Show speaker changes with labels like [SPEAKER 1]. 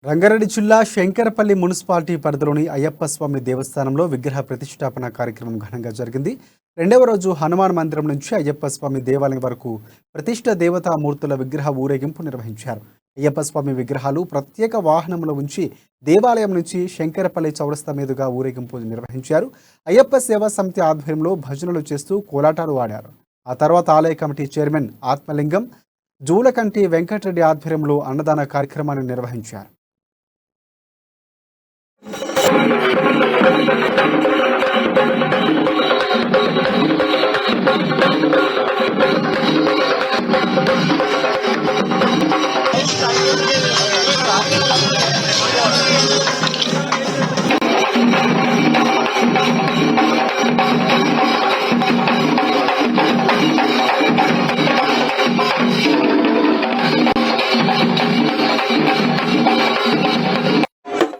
[SPEAKER 1] రంగారెడ్డి జిల్లా శంకరపల్లి మున్సిపాలిటీ పరిధిలోని అయ్యప్ప స్వామి దేవస్థానంలో విగ్రహ ప్రతిష్టాపన కార్యక్రమం ఘనంగా జరిగింది. రెండవ రోజు హనుమాన్ మందిరం నుంచి అయ్యప్ప స్వామి దేవాలయం వరకు ప్రతిష్ఠ దేవతామూర్తుల విగ్రహ ఊరేగింపు నిర్వహించారు. అయ్యప్ప స్వామి విగ్రహాలు ప్రత్యేక వాహనంలో ఉంచి దేవాలయం నుంచి శంకరపల్లి చౌరస్తా మీదుగా ఊరేగింపు నిర్వహించారు. అయ్యప్ప సేవా సమితి ఆధ్వర్యంలో భజనలు చేస్తూ కోలాటాలు ఆడారు. ఆ తర్వాత ఆలయ కమిటీ చైర్మన్ ఆత్మలింగం, జూలకంటి వెంకటరెడ్డి ఆధ్వర్యంలో అన్నదాన కార్యక్రమాన్ని నిర్వహించారు.